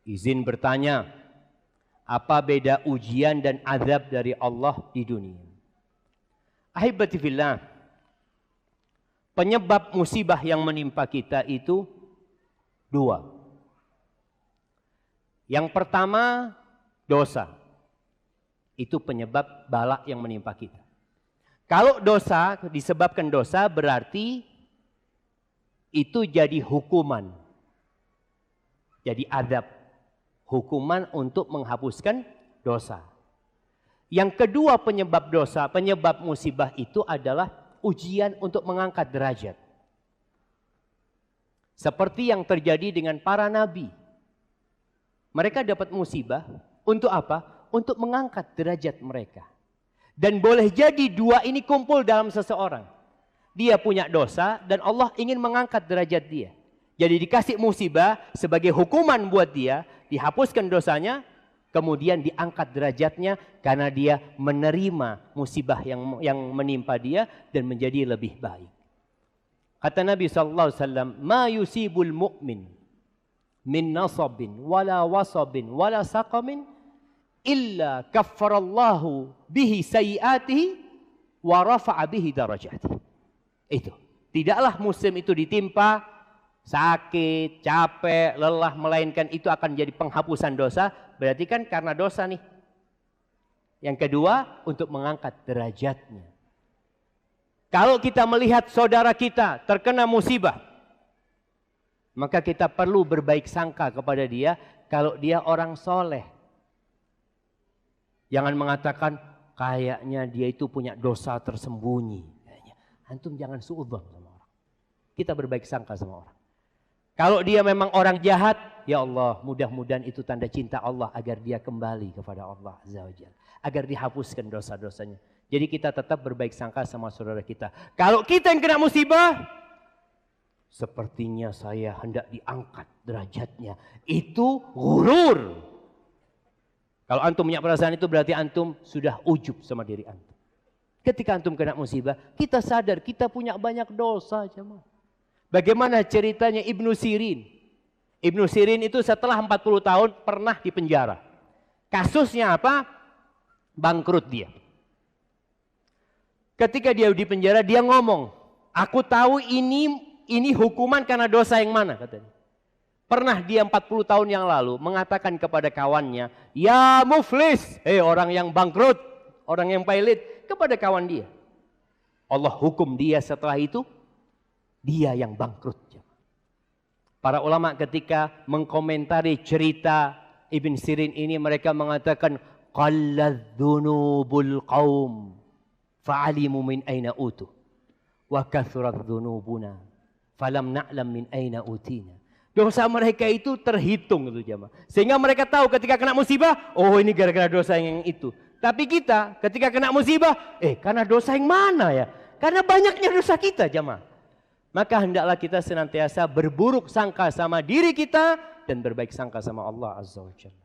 Izin bertanya, apa beda ujian dan azab dari Allah di dunia? Ahibati fillah, penyebab musibah yang menimpa kita itu dua. Yang pertama, dosa. Itu penyebab bala yang menimpa kita. Kalau dosa, disebabkan dosa, berarti itu jadi hukuman. Jadi azab. Hukuman untuk menghapuskan dosa. Yang kedua penyebab dosa, penyebab musibah itu adalah ujian untuk mengangkat derajat. Seperti yang terjadi dengan para nabi. Mereka dapat musibah untuk apa? Untuk mengangkat derajat mereka. Dan boleh jadi dua ini kumpul dalam seseorang. Dia punya dosa dan Allah ingin mengangkat derajat dia. Jadi dikasih musibah sebagai hukuman buat dia, dihapuskan dosanya, kemudian diangkat derajatnya karena dia menerima musibah yang menimpa dia dan menjadi lebih baik. Kata Nabi SAW, "Ma yusibul mu'min min nasabin wala wasabin wala saqamin illa kaffarallahu bihi sayiatihi wa rafa'a bihi darajatihi." Itu. Tidaklah muslim itu ditimpa sakit, capek, lelah, melainkan itu akan jadi penghapusan dosa. Berarti kan karena dosa nih. Yang kedua, untuk mengangkat derajatnya. Kalau kita melihat saudara kita terkena musibah, maka kita perlu berbaik sangka kepada dia kalau dia orang soleh. Jangan mengatakan kayaknya dia itu punya dosa tersembunyi. Antum jangan suudzon sama orang. Kita berbaik sangka sama orang. Kalau dia memang orang jahat, ya Allah, mudah-mudahan itu tanda cinta Allah agar dia kembali kepada Allah Azza wa Jalla, agar dihapuskan dosa-dosanya. Jadi kita tetap berbaik sangka sama saudara kita. Kalau kita yang kena musibah, sepertinya saya hendak diangkat derajatnya. Itu ghurur. Kalau antum punya perasaan itu berarti antum sudah ujub sama diri antum. Ketika antum kena musibah, kita sadar kita punya banyak dosa, jemaah. Bagaimana ceritanya Ibnu Sirin? Ibnu Sirin itu setelah 40 tahun pernah dipenjara. Kasusnya apa? Bangkrut dia. Ketika dia di penjara, dia ngomong, aku tahu ini hukuman karena dosa yang mana, katanya. Pernah dia 40 tahun yang lalu mengatakan kepada kawannya, ya muflis, orang yang bangkrut, orang yang pailit, kepada kawan dia. Allah hukum dia setelah itu, dia yang bangkrut. Para ulama ketika mengkomentari cerita Ibn Sirin ini, mereka mengatakan, qallad dhunubul qaum fa'alimu min aina utuh wa kathurat dhunubuna falam na'lam min aina utina. Dosa mereka itu terhitung itu jemaah. Sehingga mereka tahu ketika kena musibah, oh ini gara-gara dosa yang itu. Tapi kita ketika kena musibah, karena dosa yang mana ya? Karena banyaknya dosa kita jemaah. Maka hendaklah kita senantiasa berburuk sangka sama diri kita dan berbaik sangka sama Allah Azza wa Jalla.